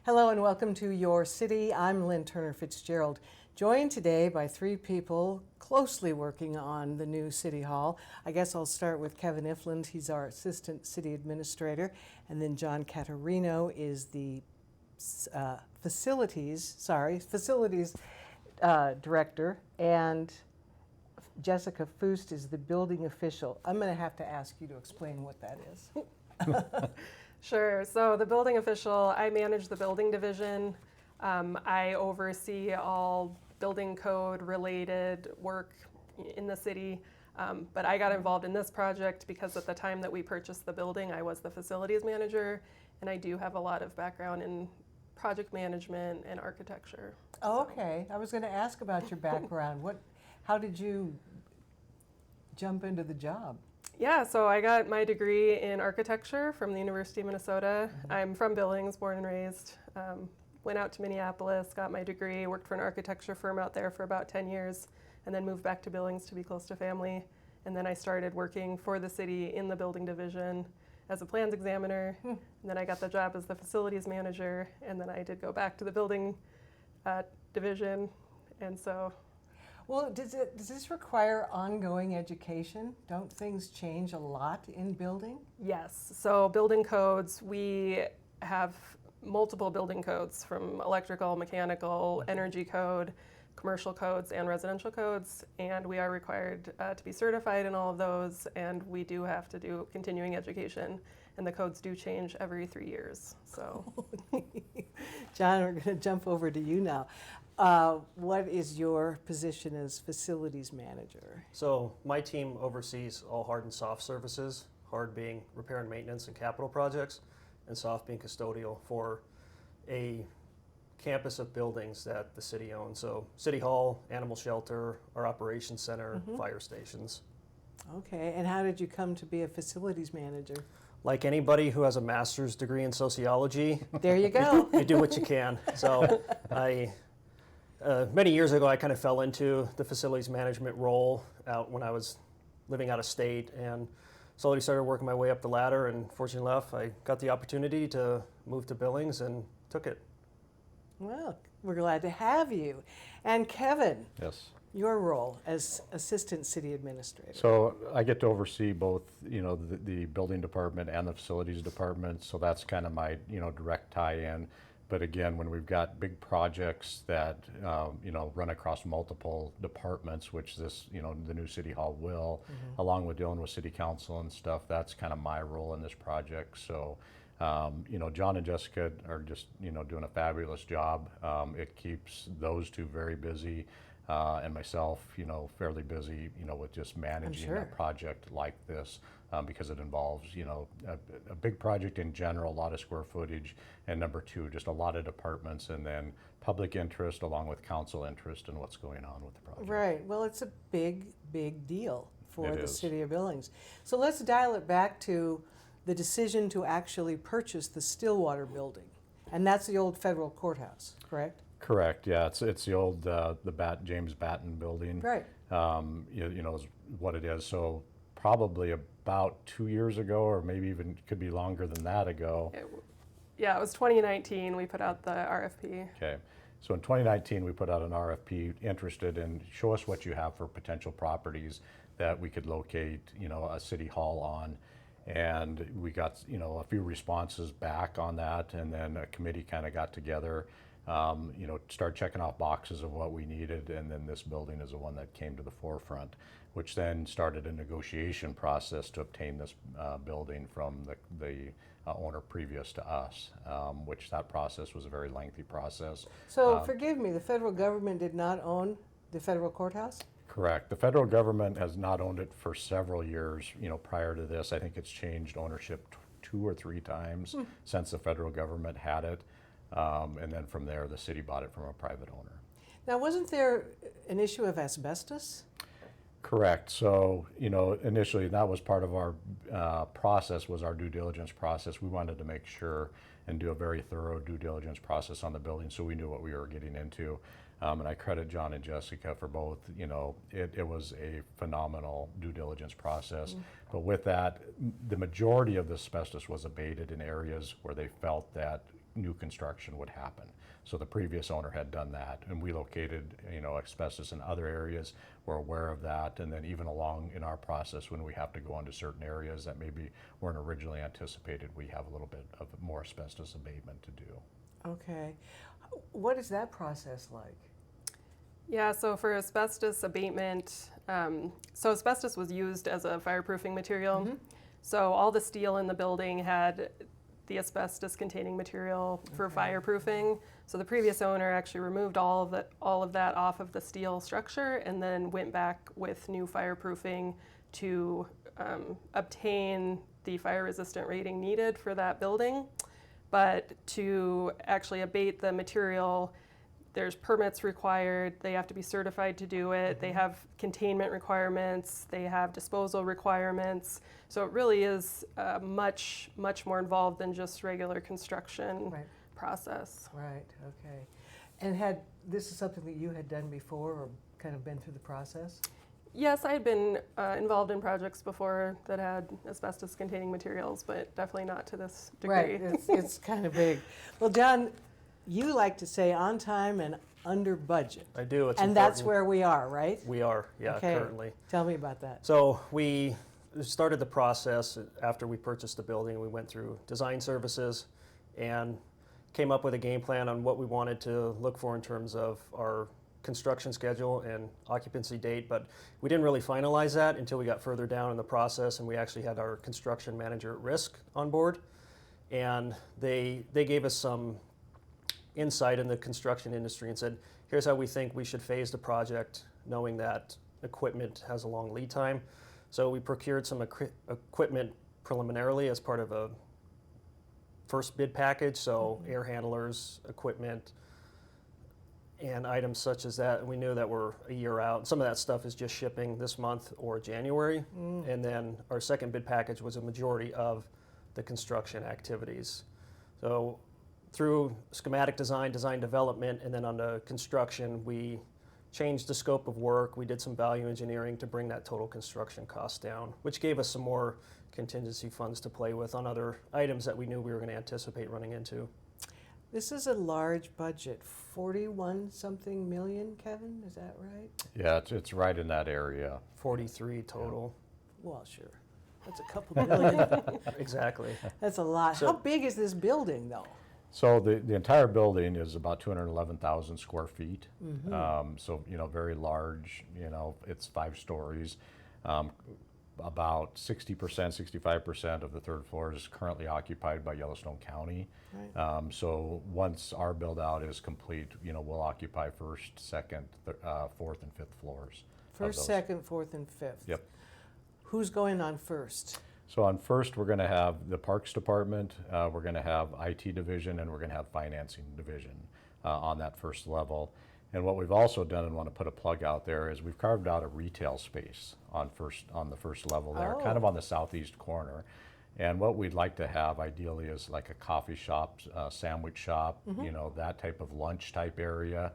Hello and welcome to Your City. I'm Lynne Turner Fitzgerald, joined today by three people closely working on the new City Hall. I guess I'll start with Kevin Iffland. He's our Assistant City Administrator. And then John Caterino is the Facilities Director. And Jessica Fust is the Building Official. I'm going to have to ask you to explain what that is. Sure. So the building official, I manage the building division. I oversee all building code related work in the city. But I got involved in this project because at the time that we purchased the building, I was the facilities manager, and I do have a lot of background in project management and architecture. Oh, okay. I was going to ask about your background. How did you jump into the job? Yeah, so I got my degree in architecture from the University of Minnesota. I'm from Billings, born and raised. Went out to Minneapolis, got my degree, worked for an architecture firm out there for about 10 years, and then moved back to Billings to be close to family. And then I started working for the city in the building division as a plans examiner. And then I got the job as the facilities manager, and then I did go back to the building division. And so well, does this require ongoing education? Don't things change a lot in building? yes, so building codes, we have multiple building codes from electrical, mechanical, energy code, commercial codes, and residential codes, and we are required to be certified in all of those, and we do have to do continuing education, and the codes do change every 3 years. So, John, we're going to jump over to you now. What is your position as facilities manager? So my team oversees all hard and soft services, hard being repair and maintenance and capital projects, and soft being custodial for a campus of buildings that the city owns. So City Hall, Animal Shelter, our operations center, fire stations. Okay, and how did you come to be a facilities manager? Like anybody who has a master's degree in sociology, There you go. you do what you can. So many years ago, I kind of fell into the facilities management role out when I was living out of state, and slowly started working my way up the ladder, and fortunately enough, I got the opportunity to move to Billings and took it. Well, we're glad to have you. And Kevin, Yes. your role as Assistant City Administrator. So I get to oversee both, the building department and the facilities department. So that's kind of my, direct tie-in. But again, when we've got big projects that, run across multiple departments, which this, the new City Hall will, along with dealing with City Council and stuff, that's kind of my role in this project. So, John and Jessica are just, doing a fabulous job. It keeps those two very busy. And myself, fairly busy, with just managing a project like this because it involves, a big project in general, a lot of square footage, and number two, just a lot of departments, and then public interest along with council interest in what's going on with the project. Right. Well, it's a big, big deal for It the is. City of Billings. So let's dial it back to the decision to actually purchase the Stillwater building. And that's the old federal courthouse, correct? Correct. Yeah, it's the old James Batten building. Right. Is what it is. So probably about 2 years ago, or maybe even could be longer than that ago. it was 2019 we put out the RFP. Okay. So in 2019, we put out an RFP interested in show us what you have for potential properties that we could locate, a city hall on. And we got, a few responses back on that, and then a committee kind of got together. Start checking off boxes of what we needed, and then this building is the one that came to the forefront, which then started a negotiation process to obtain this building from the owner previous to us, which that process was a very lengthy process. So forgive me, the federal government did not own the federal courthouse? Correct. The federal government has not owned it for several years. Prior to this, I think it's changed ownership 2 or 3 times since the federal government had it. And then from there, the city bought it from a private owner. Now, wasn't there an issue of asbestos? Correct. So, initially that was part of our process, was our due diligence process. We wanted to make sure and do a very thorough due diligence process on the building so we knew what we were getting into. And I credit John and Jessica for both. It was a phenomenal due diligence process. But with that, the majority of the asbestos was abated in areas where they felt that new construction would happen. So the previous owner had done that, and we located, asbestos in other areas. We're aware of that, and then even along in our process, when we have to go into certain areas that maybe weren't originally anticipated, we have a little bit of more asbestos abatement to do. Okay. What is that process like? Yeah, so for asbestos abatement, so asbestos was used as a fireproofing material. So all the steel in the building had the asbestos containing material for fireproofing. So the previous owner actually removed all of that off of the steel structure and then went back with new fireproofing to obtain the fire resistant rating needed for that building. But to actually abate the material, there's permits required, they have to be certified to do it, they have containment requirements, they have disposal requirements. So it really is much more involved than just regular construction process. Right, okay. And this is something that you had done before or kind of been through the process? Yes, I had been involved in projects before that had asbestos containing materials, but definitely not to this degree. Right, it's kind of big. Well, John, you like to say on time and under budget. I do. It's and important. That's where we are, right? We are, yeah, Okay. currently. Tell me about that. So we started the process after we purchased the building. We went through design services and came up with a game plan on what we wanted to look for in terms of our construction schedule and occupancy date, but we didn't really finalize that until we got further down in the process, and we actually had our construction manager at risk on board, and they gave us some insight in the construction industry and said, here's how we think we should phase the project, knowing that equipment has a long lead time. So we procured some equipment preliminarily as part of a first bid package, so air handlers, equipment, and items such as that. And we knew that we're a year out. Some of that stuff is just shipping this month or January. And then our second bid package was a majority of the construction activities. So through schematic design, design development, and then on the construction, we changed the scope of work. We did some value engineering to bring that total construction cost down, which gave us some more contingency funds to play with on other items that we knew we were going to anticipate running into. This is a large budget, 41-something million, Kevin, is that right? Yeah, it's right in that area. 43 total. Well, sure. That's a couple million. Exactly. That's a lot. So- How big is this building, though? So the entire building is about 211,000 square feet. So, very large, it's 5 stories. About 60%, 65% of the third floor is currently occupied by Yellowstone County. Right. So once our build out is complete, we'll occupy first, second, fourth, and fifth floors. of First, those. second, fourth, and fifth. Yep. Who's going on first? So on first, we're going to have the Parks Department, we're going to have IT Division, and we're going to have Financing Division on that first level. And what we've also done, and want to put a plug out there, is we've carved out a retail space on the first level there, kind of on the southeast corner. And what we'd like to have ideally is like a coffee shop, sandwich shop, that type of lunch type area.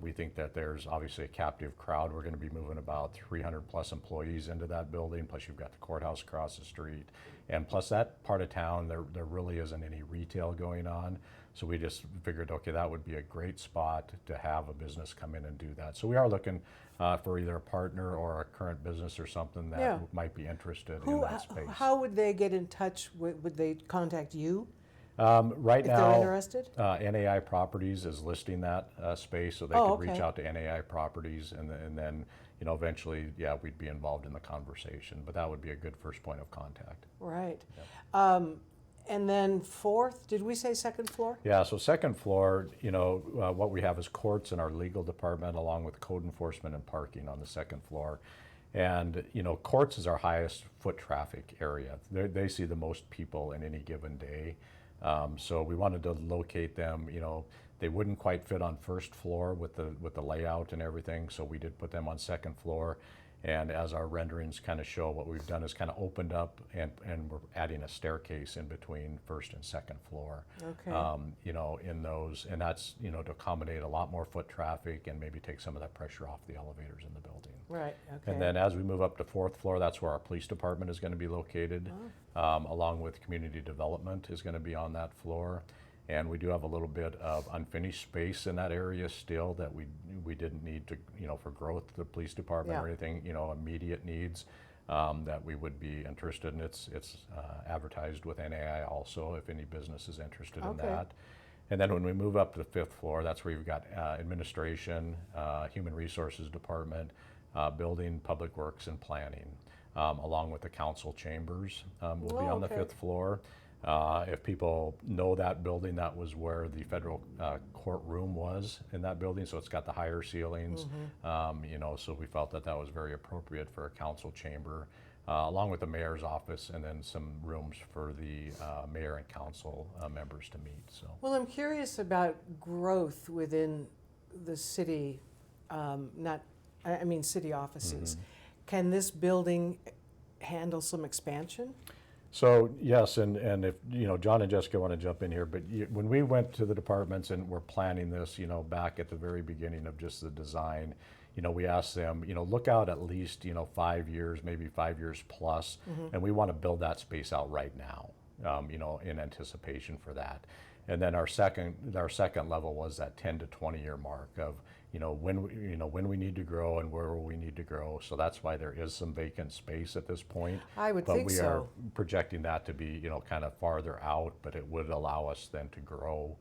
We think that there's obviously a captive crowd. We're going to be moving about 300 plus employees into that building, plus you've got the courthouse across the street. And plus that part of town, there really isn't any retail going on. So we just figured, okay, that would be a great spot to have a business come in and do that. So we are looking for either a partner or a current business or something that might be interested in that space. How would they get in touch? Would they contact you? Right if now, they're interested? NAI Properties is listing that space, so they could reach out to NAI Properties, and then eventually, we'd be involved in the conversation. But that would be a good first point of contact. Right. Yep. And then fourth, did we say second floor? Yeah, so second floor, what we have is courts and our legal department, along with code enforcement and parking on the second floor. And courts is our highest foot traffic area. They see the most people in any given day. So we wanted to locate them. They wouldn't quite fit on first floor with the layout and everything, so we did put them on second floor. And as our renderings kind of show, what we've done is kind of opened up and we're adding a staircase in between first and second floor. Okay. In those, and that's to accommodate a lot more foot traffic and maybe take some of that pressure off the elevators in the building. Right. Okay. And then as we move up to fourth floor, that's where our police department is going to be located, along with community development is going to be on that floor. And we do have a little bit of unfinished space in that area still that we didn't need to, for growth to the police department or anything, immediate needs that we would be interested in. It's advertised with NAI also if any business is interested in that. And then when we move up to the 5th floor, that's where you've got administration, human resources department, building, public works, and planning, along with the council chambers will be on the 5th floor. If people know that building, that was where the federal courtroom was in that building, so it's got the higher ceilings. So we felt that that was very appropriate for a council chamber, along with the mayor's office, and then some rooms for the mayor and council members to meet. So. Well, I'm curious about growth within the city, city offices. Can this building handle some expansion? So yes, and if John and Jessica want to jump in here, but when we went to the departments and were planning this, back at the very beginning of just the design, we asked them, look out at least 5 years, maybe 5 years plus, and we want to build that space out right now, in anticipation for that. And then our second level was that 10 to 20 year mark of when we need to grow and where we need to grow. So that's why there is some vacant space at this point. I would think so. But we are projecting that to be kind of farther out, but it would allow us then to grow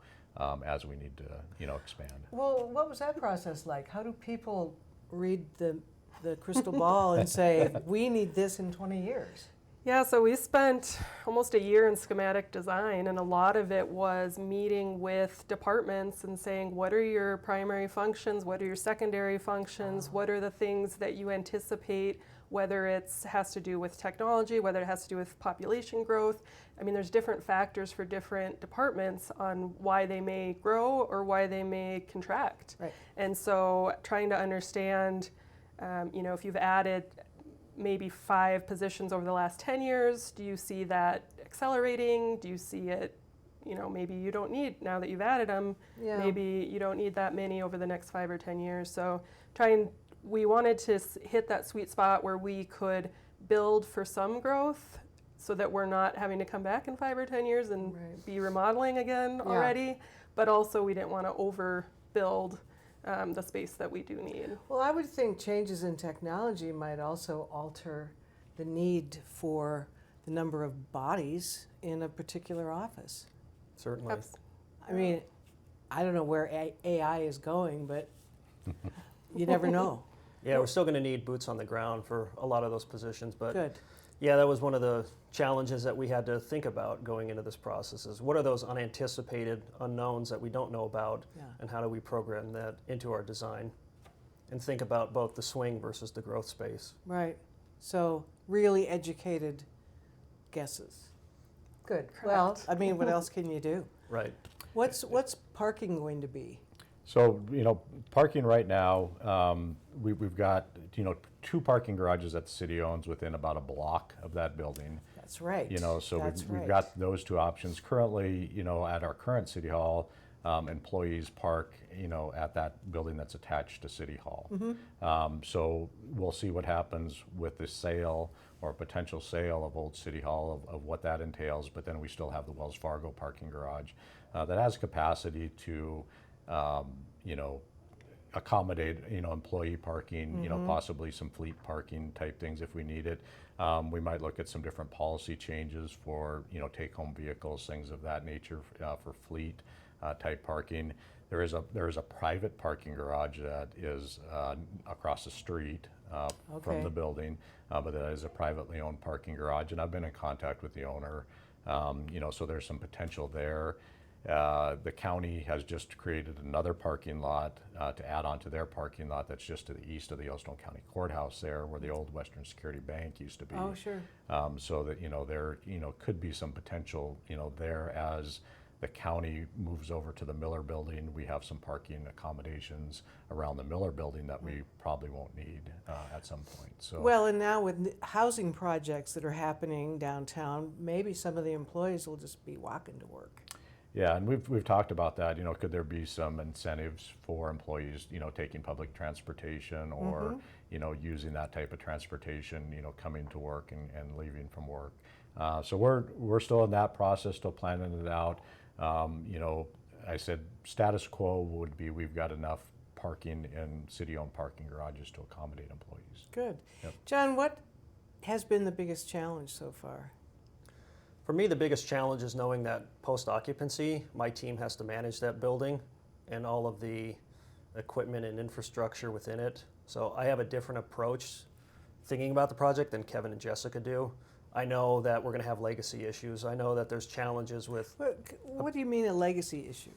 as we need to expand. Well, what was that process like? How do people read the crystal ball and say, we need this in 20 years? Yeah, so we spent almost a year in schematic design, and a lot of it was meeting with departments and saying, what are your primary functions, what are your secondary functions, what are the things that you anticipate, whether it has to do with technology, whether it has to do with population growth. I mean, there's different factors for different departments on why they may grow or why they may contract. Right. And so trying to understand, if you've added maybe 5 positions over the last 10 years, do you see that accelerating? Do you see it, maybe you don't need, now that you've added them, maybe you don't need that many over the next 5 or 10 years. So we wanted to hit that sweet spot where we could build for some growth so that we're not having to come back in 5 or 10 years and be remodeling again already, but also we didn't want to overbuild the space that we do need. Well, I would think changes in technology might also alter the need for the number of bodies in a particular office. Certainly. I mean, I don't know where AI is going, but you never know. Yeah, we're still going to need boots on the ground for a lot of those positions, but Good. yeah, that was one of the challenges that we had to think about going into this process is what are those unanticipated unknowns that we don't know about, and how do we program that into our design and think about both the swing versus the growth space. Right. So really educated guesses. Good. Correct. Well, I mean, what else can you do? Right. What's parking going to be? So, parking right now, we've got, 2 parking garages that the city owns within about a block of that building. That's right. So That's we've right. got those 2 options. Currently, at our current city hall, employees park, at that building that's attached to City Hall. So we'll see what happens with the sale or potential sale of Old City Hall of what that entails, but then we still have the Wells Fargo parking garage that has capacity to accommodate, employee parking, possibly some fleet parking type things if we need it. We might look at some different policy changes for, take-home vehicles, things of that nature for fleet type parking. There is a private parking garage that is across the street from the building, but that is a privately owned parking garage, and I've been in contact with the owner, so there's some potential there. The county has just created another parking lot to add on to their parking lot that's just to the east of the Yellowstone County Courthouse there, where the old Western Security Bank used to be. Oh, sure. So that, there, could be some potential, there as the county moves over to the Miller Building. We have some parking accommodations around the Miller Building that we probably won't need at some point. So. Well, and now with housing projects that are happening downtown, maybe some of the employees will just be walking to work. Yeah, and we've talked about that. Could there be some incentives for employees, taking public transportation or, using that type of transportation, coming to work and leaving from work. So we're still in that process, still planning it out. You know, I said status quo would be we've got enough parking in city-owned parking garages to accommodate employees. Good. Yep. John, what has been the biggest challenge so far? For me, the biggest challenge is knowing that post-occupancy, my team has to manage that building and all of the equipment and infrastructure within it. So I have a different approach thinking about the project than Kevin and Jessica do. I know that we're going to have legacy issues. I know that there's challenges with, What do you mean a legacy issue?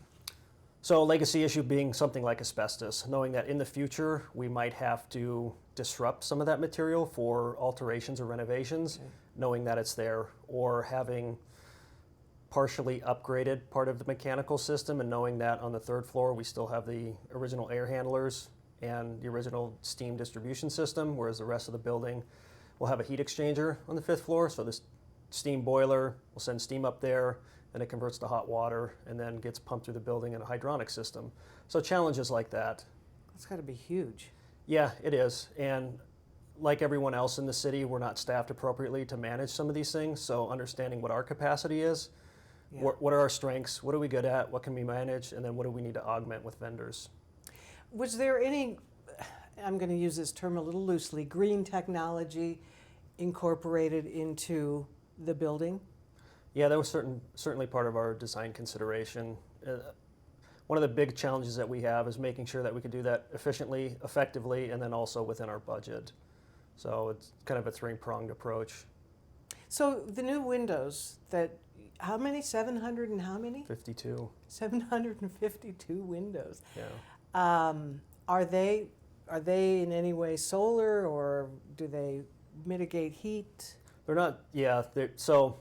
so a legacy issue being something like asbestos, knowing that in the future we might have to disrupt some of that material for alterations or renovations, Okay. knowing that it's there, or having partially upgraded part of the mechanical system and knowing that on the third floor we still have the original air handlers and the original steam distribution system, whereas the rest of the building will have a heat exchanger on the fifth floor. So this steam boiler will send steam up there, then it converts to hot water and then gets pumped through the building in a hydronic system. So challenges like that. That's got to be huge. Yeah, it is. And like everyone else in the city, we're not staffed appropriately to manage some of these things. So understanding what our capacity is, Yeah. what are our strengths, what are we good at, what can we manage, and then what do we need to augment with vendors. Was there any, I'm going to use this term a little loosely, green technology incorporated into the building? Yeah, that was certainly part of our design consideration. One of the big challenges that we have is making sure that we can do that efficiently, effectively, and then also within our budget. So it's kind of a three-pronged approach. So the new windows that, how many? 700 and how many? 52, 752 windows. yeah. Are they in any way solar, or do they mitigate heat? They're not, yeah, so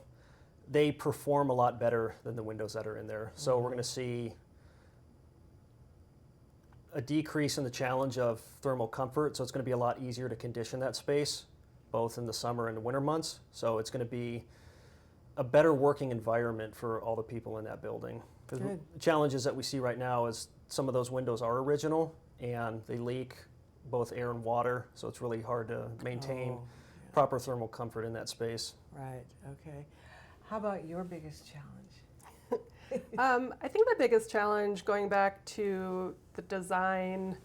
they perform a lot better than the windows that are in there. So we're going to see a decrease in the challenge of thermal comfort. So it's going to be a lot easier to condition that space, both in the summer and the winter months. So it's going to be a better working environment for all the people in that building. Because Good. the challenges that we see right now is some of those windows are original and they leak both air and water. So it's really hard to maintain Oh, proper thermal comfort in that space. right, okay. How about your biggest challenge? I think the biggest challenge, going back to the design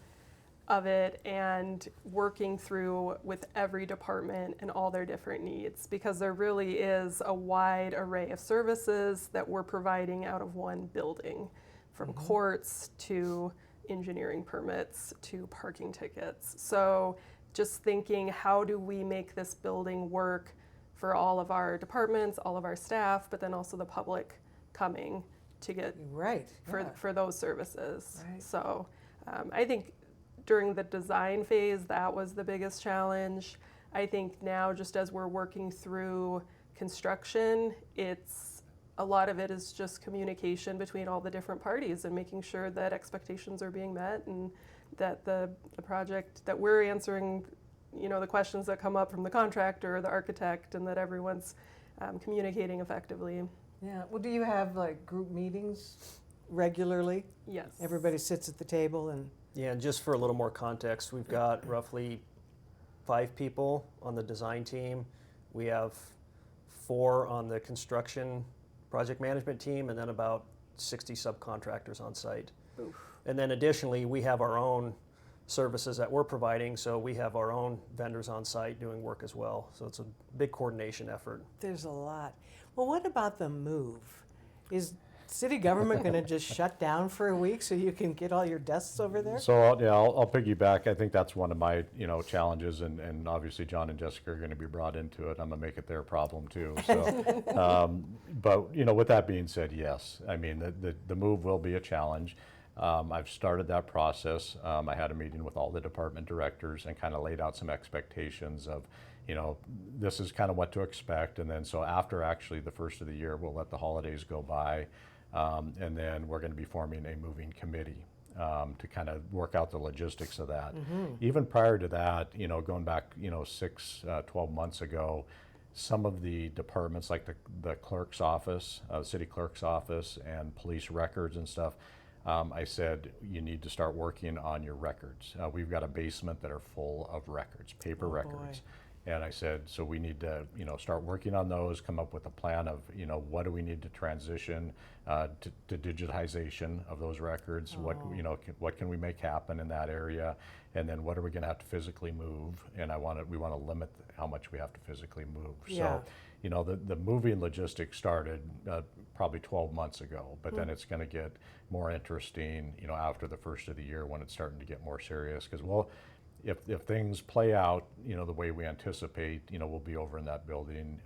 of it and working through with every department and all their different needs, because there really is a wide array of services that we're providing out of one building, from courts to engineering permits to parking tickets. So just thinking, how do we make this building work for all of our departments, all of our staff, but then also the public coming to get Right, yeah. for those services. Right. So I think during the design phase, that was the biggest challenge. I think now, just as we're working through construction, a lot of it is just communication between all the different parties and making sure that expectations are being met and that the project, that we're answering, the questions that come up from the contractor or the architect, and that everyone's communicating effectively. Yeah, well, do you have like group meetings regularly? Yes. Everybody sits at the table and, Yeah, and just for a little more context, we've got roughly 5 people on the design team. We have 4 on the construction project management team, and then about 60 subcontractors on site. Oof. And then additionally, we have our own services that we're providing, so we have our own vendors on site doing work as well. So it's a big coordination effort. there's a lot. Well, what about the move? Is city government going to just shut down for a week so you can get all your desks over there? So I'll piggyback. I think that's one of my challenges, and obviously John and Jessica are going to be brought into it. I'm gonna make it their problem too. So, but with that being said, yes, I mean the move will be a challenge. I've started that process. I had a meeting with all the department directors and kind of laid out some expectations of, this is kind of what to expect. And then so after actually the first of the year, we'll let the holidays go by. And then we're going to be forming a moving committee to kind of work out the logistics of that. Even prior to that, going back, 12 months ago, some of the departments like the clerk's office, city clerk's office, and police records and stuff, I said, you need to start working on your records. We've got a basement that are full of records, paper Oh, boy. records. And I said, so we need to, start working on those, come up with a plan of, what do we need to transition to digitization of those records? Oh. What can we make happen in that area? And then what are we going to have to physically move? And we want to limit how much we have to physically move. Yeah. So, the moving logistics started probably 12 months ago, but then it's going to get more interesting, after the first of the year when it's starting to get more serious. Because, if things play out, the way we anticipate, we'll be over in that building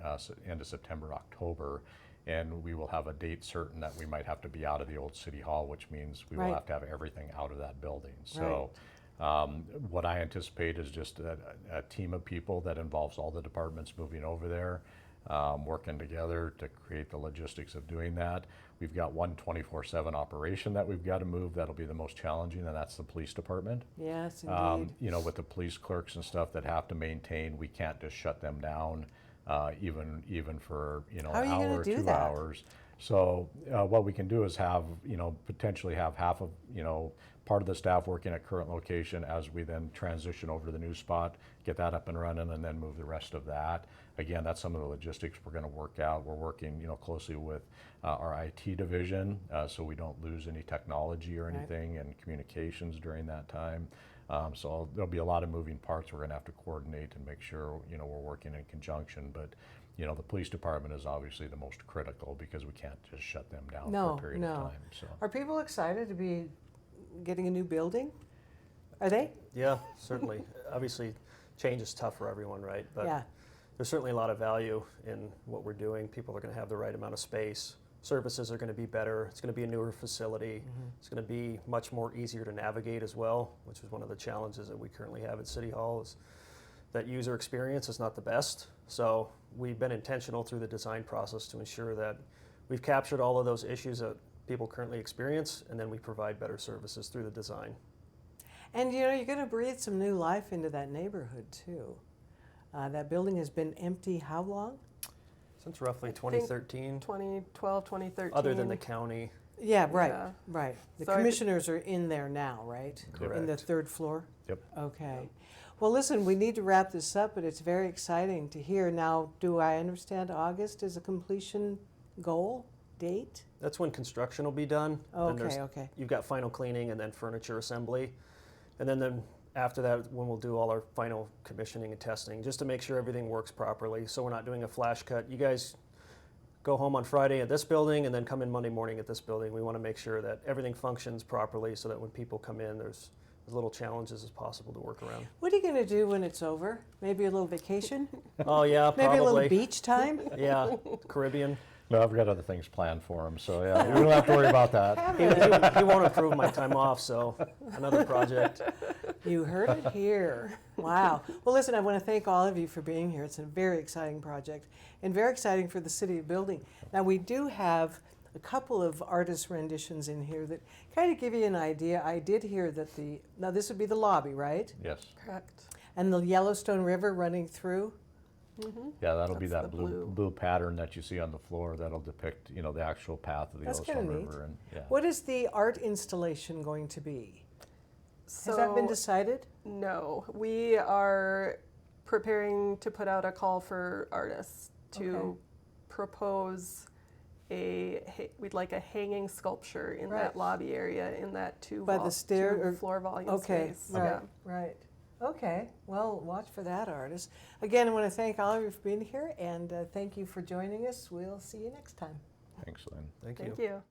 end of September, October, and we will have a date certain that we might have to be out of the old city hall, which means we will have to have everything out of that building. So what I anticipate is just a team of people that involves all the departments moving over there, working together to create the logistics of doing that. We've got one 24/7 operation that we've got to move. That'll be the most challenging, and that's the police department. Yes, indeed. With the police clerks and stuff that have to maintain, we can't just shut them down, even for an hour or 2 hours. So what we can do is have potentially have half of part of the staff working at current location as we then transition over to the new spot, get that up and running, and then move the rest of that. Again, that's some of the logistics we're going to work out. We're working closely with our IT division so we don't lose any technology or anything and communications during that time. So there'll be a lot of moving parts we're going to have to coordinate and make sure we're working in conjunction. But the police department is obviously the most critical because we can't just shut them down for a period of time. So. Are people excited to be getting a new building? Are they? Yeah, certainly. Obviously, change is tough for everyone, right? But there's certainly a lot of value in what we're doing. People are going to have the right amount of space. Services are going to be better. It's going to be a newer facility. It's going to be much more easier to navigate as well, which is one of the challenges that we currently have at City Hall is that user experience is not the best. So we've been intentional through the design process to ensure that we've captured all of those issues that people currently experience, and then we provide better services through the design. And you're going to breathe some new life into that neighborhood too. That building has been empty how long? Since roughly 2013. 2012, 2013. Other than the county. Yeah, right, Yeah. right. The So commissioners are in there now, right? Correct. In the third floor? Yep. Okay. Well, listen, we need to wrap this up, but it's very exciting to hear. Now, do I understand August is a completion goal, date? That's when construction will be done. Okay. You've got final cleaning and then furniture assembly. And then after that, when we'll do all our final commissioning and testing, just to make sure everything works properly. So we're not doing a flash cut. You guys go home on Friday at this building and then come in Monday morning at this building. We want to make sure that everything functions properly so that when people come in, there's as little challenges as possible to work around. What are you going to do when it's over? Maybe a little vacation? Oh yeah, probably. Maybe a little beach time? Yeah, Caribbean. No, I've got other things planned for him, so yeah, we don't have to worry about that. He won't approve my time off, so another project. You heard it here. Wow. Well, listen, I want to thank all of you for being here. It's a very exciting project and very exciting for the city of building. Now, we do have a couple of artist renditions in here that kind of give you an idea. I did hear that now this would be the lobby, right? Yes. Correct. And the Yellowstone River running through. Yeah, that'll be That's that the blue pattern that you see on the floor. That'll depict, the actual path of the That's Yellowstone kinda neat. River. And, yeah. What is the art installation going to be? So, Has that been decided? No, we are preparing to put out a call for artists to Okay. propose we'd like a hanging sculpture in Right. that lobby area in that By the stair or- floor volume Okay, space. right, Yeah. right. Okay, well, watch for that, artist. Again, I want to thank all of you for being here, and thank you for joining us. We'll see you next time. Thanks, Lynn. Thank you. Thank you.